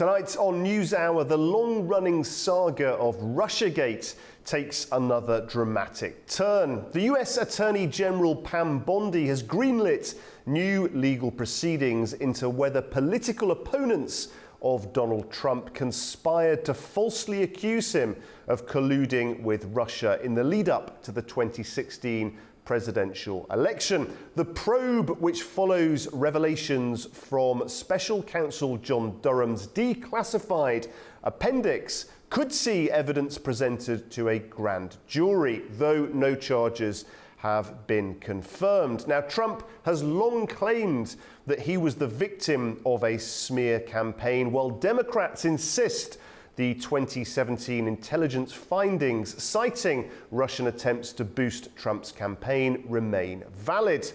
Tonight on Newshour, the long-running saga of Russiagate takes another dramatic turn. The US Attorney General Pam Bondi has greenlit new legal proceedings into whether political opponents of Donald Trump conspired to falsely accuse him of colluding with Russia in the lead-up to the 2016 presidential election. The probe, which follows revelations from Special Counsel John Durham's declassified appendix, could see evidence presented to a grand jury, though no charges have been confirmed. Now, Trump has long claimed that he was the victim of a smear campaign, while Democrats insist the 2017 intelligence findings citing Russian attempts to boost Trump's campaign remain valid.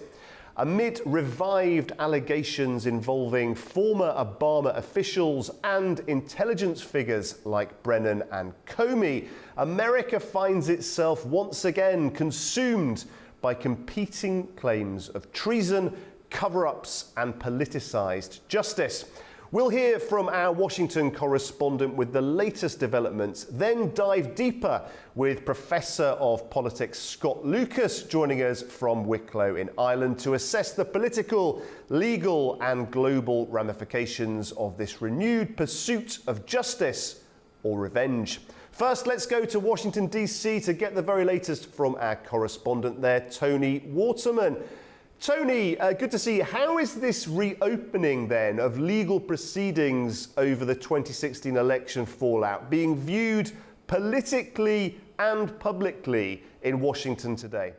Amid revived allegations involving former Obama officials and intelligence figures like Brennan and Comey, America finds itself once again consumed by competing claims of treason, cover-ups, and politicized justice. We'll hear from our Washington correspondent with the latest developments, then dive deeper with Professor of Politics Scott Lucas joining us from Wicklow in Ireland to assess the political, legal and global ramifications of this renewed pursuit of justice or revenge. First, let's go to Washington, D.C. to get the very latest from our correspondent there, Tony Waterman. Tony, good to see you. How is this reopening then of legal proceedings over the 2016 election fallout being viewed politically and publicly in Washington today?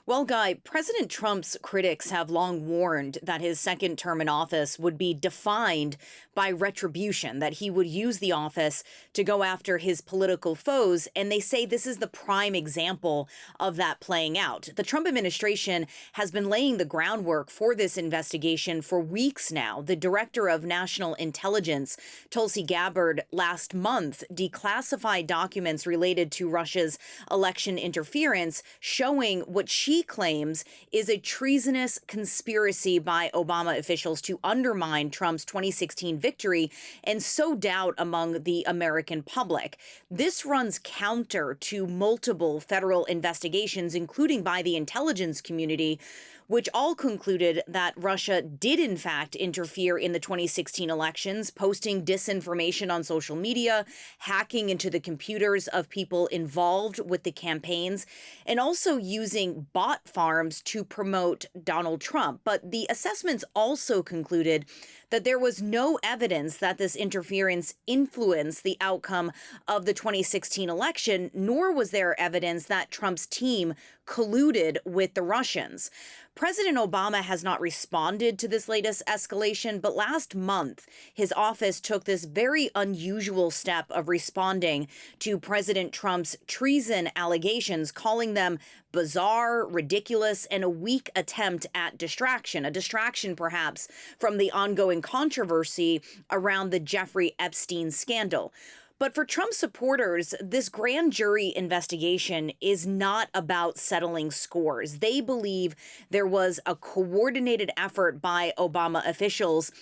Well, Guy, President Trump's critics have long warned that his second term in office would be defined by retribution, that he would use the office to go after his political foes. And they say this is the prime example of that playing out. The Trump administration has been laying the groundwork for this investigation for weeks now. The director of national intelligence, Tulsi Gabbard, last month declassified documents related to Russia's election interference, showing what she claims is a treasonous conspiracy by Obama officials to undermine Trump's 2016 victory and sow doubt among the American public. This runs counter to multiple federal investigations, including by the intelligence community, which all concluded that Russia did in fact interfere in the 2016 elections, posting disinformation on social media, hacking into the computers of people involved with the campaigns, and also using bot farms to promote Donald Trump. But the assessments also concluded that there was no evidence that this interference influenced the outcome of the 2016 election, nor was there evidence that Trump's team colluded with the Russians. President Obama has not responded to this latest escalation, but last month, his office took this very unusual step of responding to President Trump's treason allegations, calling them bizarre, ridiculous, and a weak attempt at distraction, a distraction perhaps from the ongoing controversy around the Jeffrey Epstein scandal. But for Trump supporters, this grand jury investigation is not about settling scores. They believe there was a coordinated effort by Obama officials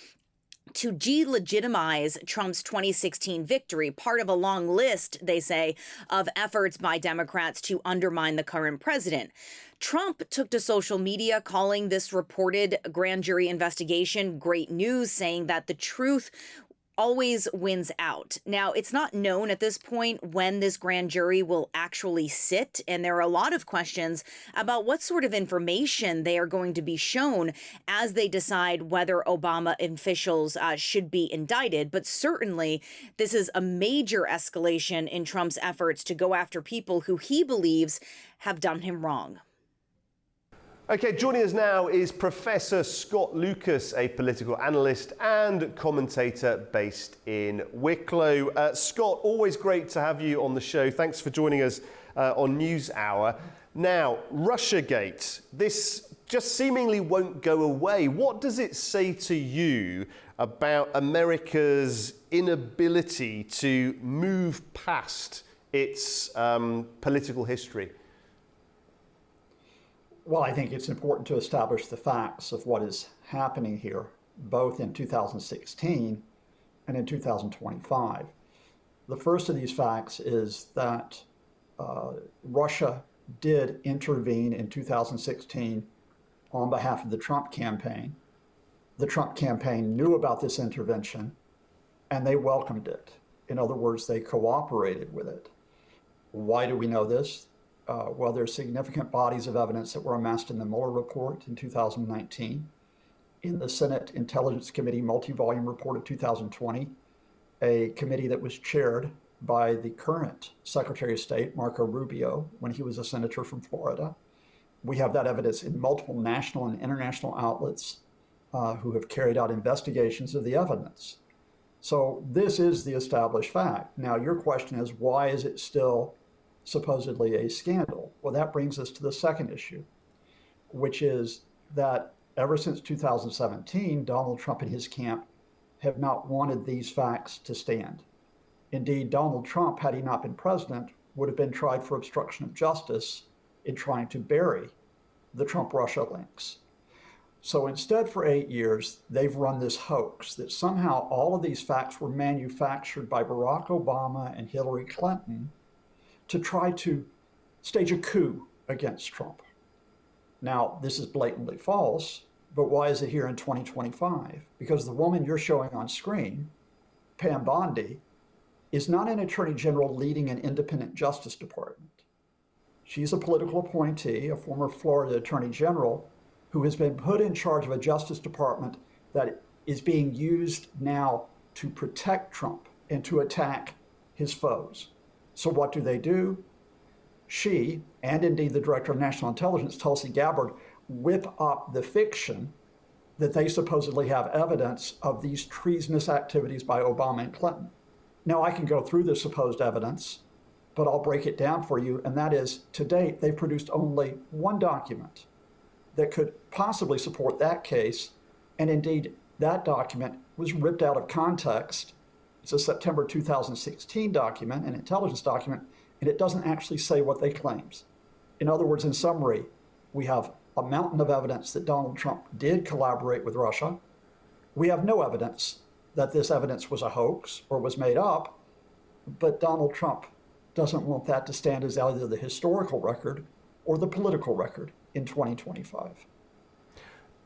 to delegitimize Trump's 2016 victory, part of a long list, they say, of efforts by Democrats to undermine the current president. Trump took to social media calling this reported grand jury investigation great news, saying that the truth always wins out. Now, it's not known at this point when this grand jury will actually sit, and there are a lot of questions about what sort of information they are going to be shown as they decide whether Obama officials should be indicted. But certainly, this is a major escalation in Trump's efforts to go after people who he believes have done him wrong. Okay, joining us now is Professor Scott Lucas, a political analyst and commentator based in Wicklow. Scott, always great to have you on the show. Thanks for joining us on Newshour. Now, Russiagate, this just seemingly won't go away. What does it say to you about America's inability to move past its political history? Well, I think it's important to establish the facts of what is happening here, both in 2016 and in 2025. The first of these facts is that Russia did intervene in 2016 on behalf of the Trump campaign. The Trump campaign knew about this intervention and they welcomed it. In other words, they cooperated with it. Why do we know this? Well, there's significant bodies of evidence that were amassed in the Mueller report in 2019, in the Senate Intelligence Committee multi-volume report of 2020, a committee that was chaired by the current Secretary of State, Marco Rubio, when he was a senator from Florida. We have that evidence in multiple national and international outlets who have carried out investigations of the evidence. So this is the established fact. Now, your question is, why is it still supposedly a scandal? Well, that brings us to the second issue, which is that ever since 2017, Donald Trump and his camp have not wanted these facts to stand. Indeed, Donald Trump, had he not been president, would have been tried for obstruction of justice in trying to bury the Trump-Russia links. So instead, for 8 years, they've run this hoax that somehow all of these facts were manufactured by Barack Obama and Hillary Clinton to try to stage a coup against Trump. Now, this is blatantly false, but why is it here in 2025? Because the woman you're showing on screen, Pam Bondi, is not an attorney general leading an independent justice department. She's a political appointee, a former Florida attorney general, who has been put in charge of a justice department that is being used now to protect Trump and to attack his foes. So what do? She, and indeed the Director of National Intelligence, Tulsi Gabbard, whip up the fiction that they supposedly have evidence of these treasonous activities by Obama and Clinton. Now, I can go through the supposed evidence, but I'll break it down for you, and that is, to date, they've produced only one document that could possibly support that case, and indeed, that document was ripped out of context. It's a September 2016 document, an intelligence document, and it doesn't actually say what they claims. In other words, in summary, we have a mountain of evidence that Donald Trump did collaborate with Russia. We have no evidence that this evidence was a hoax or was made up, but Donald Trump doesn't want that to stand as either the historical record or the political record in 2025.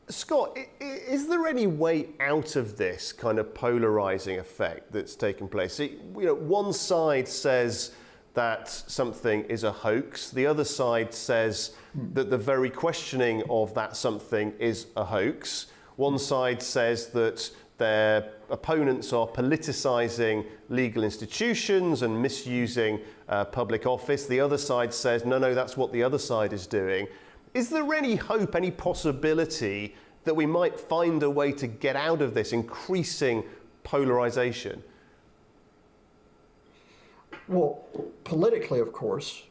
Scott, is there any way out of this kind of polarizing effect that's taken place? One side says that something is a hoax. The other side says that the very questioning of that something is a hoax. One side says that their opponents are politicizing legal institutions and misusing public office. The other side says, no, that's what the other side is doing. Is there any hope, any possibility that we might find a way to get out of this increasing polarization? Well, politically, of course,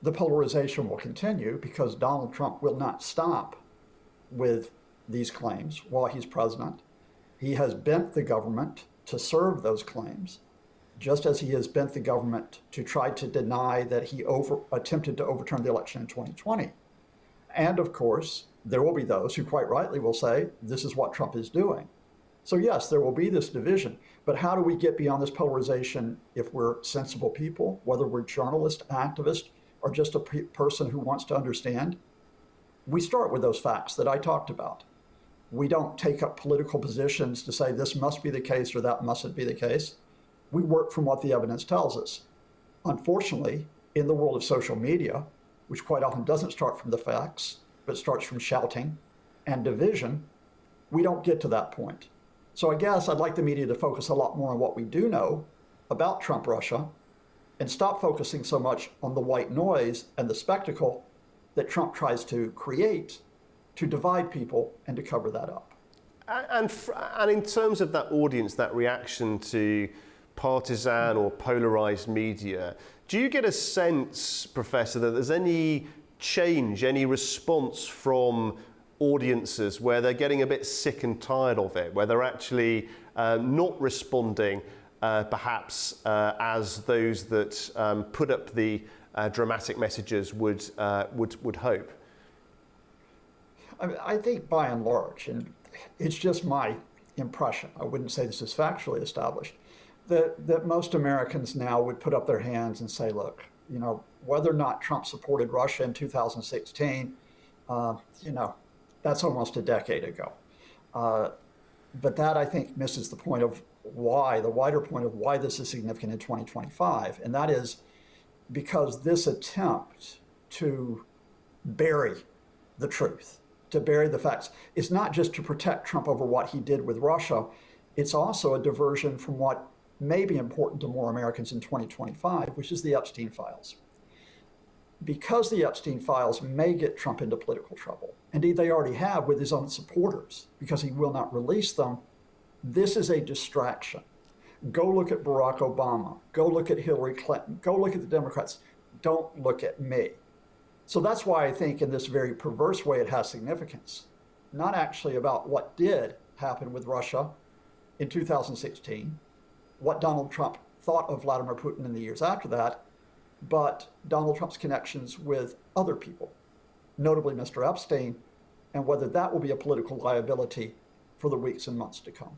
the polarization will continue because Donald Trump will not stop with these claims while he's president. He has bent the government to serve those claims, just as he has bent the government to try to deny that he attempted to overturn the election in 2020. And of course, there will be those who quite rightly will say, this is what Trump is doing. So yes, there will be this division, but how do we get beyond this polarization if we're sensible people, whether we're journalists, activists, or just a person who wants to understand? We start with those facts that I talked about. We don't take up political positions to say this must be the case or that mustn't be the case. We work from what the evidence tells us. Unfortunately, in the world of social media, which quite often doesn't start from the facts, but starts from shouting and division, we don't get to that point. So I guess I'd like the media to focus a lot more on what we do know about Trump-Russia and stop focusing so much on the white noise and the spectacle that Trump tries to create to divide people and to cover that up. And in terms of that audience, that reaction to partisan or polarized media, do you get a sense, Professor, that there's any change, any response from audiences where they're getting a bit sick and tired of it, where they're actually not responding perhaps as those that put up the dramatic messages would hope? I think by and large, and it's just my impression, I wouldn't say this is factually established, that most Americans now would put up their hands and say, look, whether or not Trump supported Russia in 2016, that's almost a decade ago. But that, I think, misses the point of the wider point of why this is significant in 2025. And that is because this attempt to bury the truth, to bury the facts, is not just to protect Trump over what he did with Russia, it's also a diversion from what may be important to more Americans in 2025, which is the Epstein files. Because the Epstein files may get Trump into political trouble, indeed they already have with his own supporters, because he will not release them, this is a distraction. Go look at Barack Obama, go look at Hillary Clinton, go look at the Democrats, don't look at me. So that's why I think in this very perverse way it has significance, not actually about what did happen with Russia in 2016, what Donald Trump thought of Vladimir Putin in the years after that, but Donald Trump's connections with other people, notably Mr. Epstein, and whether that will be a political liability for the weeks and months to come.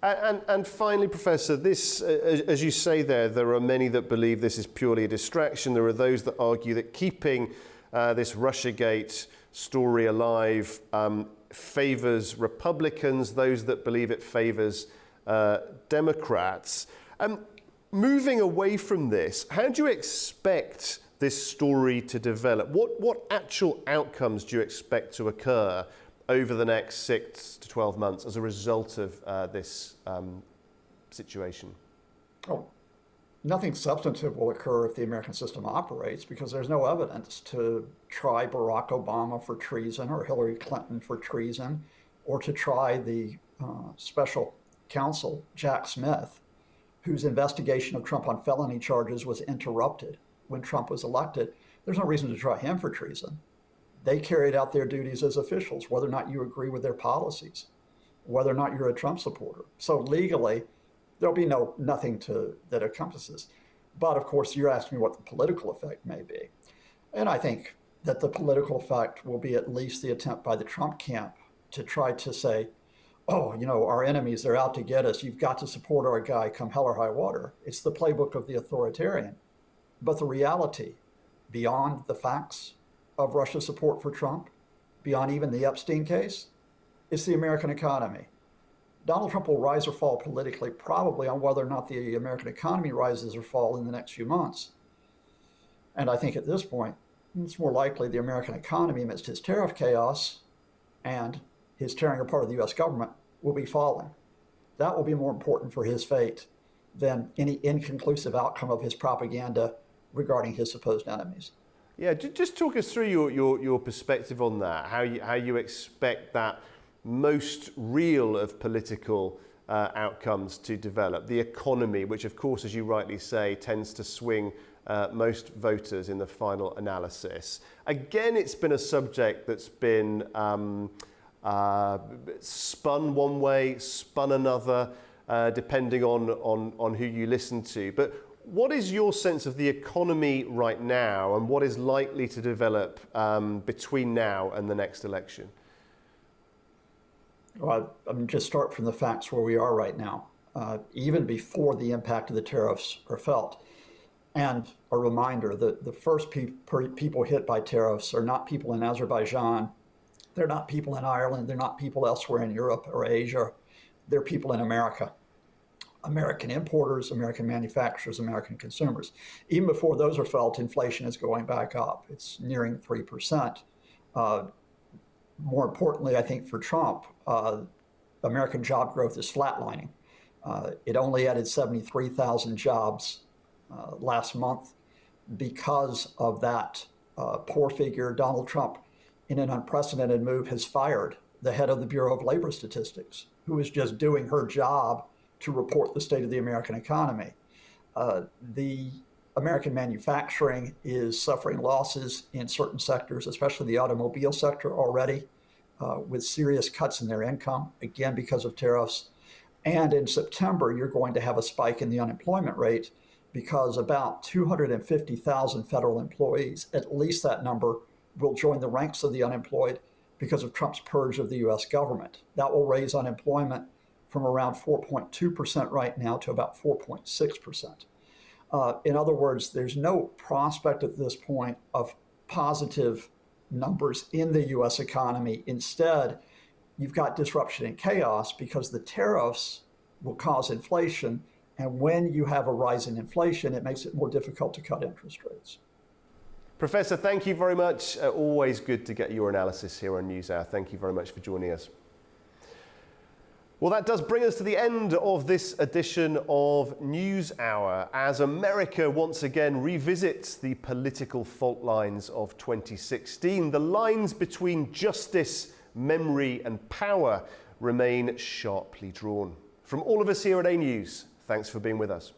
And finally, Professor, this, as you say there are many that believe this is purely a distraction. There are those that argue that keeping this Russiagate story alive favors Republicans, those that believe it favors Democrats. Moving away from this, how do you expect this story to develop? What actual outcomes do you expect to occur over the next 6 to 12 months as a result of this situation? Oh, nothing substantive will occur if the American system operates, because there's no evidence to try Barack Obama for treason or Hillary Clinton for treason, or to try the special counsel, Jack Smith, whose investigation of Trump on felony charges was interrupted when Trump was elected. There's no reason to try him for treason. They carried out their duties as officials, whether or not you agree with their policies, whether or not you're a Trump supporter. So legally, there'll be nothing that encompasses. But of course, you're asking me what the political effect may be. And I think that the political effect will be at least the attempt by the Trump camp to try to say, oh, our enemies, they're out to get us. You've got to support our guy come hell or high water. It's the playbook of the authoritarian. But the reality, beyond the facts of Russia's support for Trump, beyond even the Epstein case, is the American economy. Donald Trump will rise or fall politically, probably on whether or not the American economy rises or falls in the next few months. And I think at this point, it's more likely the American economy, amidst his tariff chaos and his tearing apart of the U.S. government, will be falling. That will be more important for his fate than any inconclusive outcome of his propaganda regarding his supposed enemies. Yeah, just talk us through your perspective on that, how you expect that most real of political outcomes to develop. The economy, which of course, as you rightly say, tends to swing most voters in the final analysis. Again, it's been a subject that's been spun one way, spun another, depending on who you listen to. But what is your sense of the economy right now, and what is likely to develop between now and the next election? Well, I'm just start from the facts where we are right now, even before the impact of the tariffs are felt. And a reminder that the first people hit by tariffs are not people in Azerbaijan, they're not people in Ireland, they're not people elsewhere in Europe or Asia, they're people in America. American importers, American manufacturers, American consumers. Even before those are felt, inflation is going back up. It's nearing 3%. More importantly, I think for Trump, American job growth is flatlining. It only added 73,000 jobs last month. Because of that poor figure, Donald Trump, in an unprecedented move, has fired the head of the Bureau of Labor Statistics, who is just doing her job to report the state of the American economy. The American manufacturing is suffering losses in certain sectors, especially the automobile sector already, with serious cuts in their income, again, because of tariffs. And in September, you're going to have a spike in the unemployment rate because about 250,000 federal employees, at least that number, will join the ranks of the unemployed because of Trump's purge of the U.S. government. That will raise unemployment from around 4.2% right now to about 4.6%. In other words, there's no prospect at this point of positive numbers in the US economy. Instead, you've got disruption and chaos because the tariffs will cause inflation. And when you have a rise in inflation, it makes it more difficult to cut interest rates. Professor, thank you very much. Always good to get your analysis here on Newshour. Thank you very much for joining us. Well, that does bring us to the end of this edition of Newshour, as America once again revisits the political fault lines of 2016. The lines between justice, memory and power remain sharply drawn. From all of us here at A News, thanks for being with us.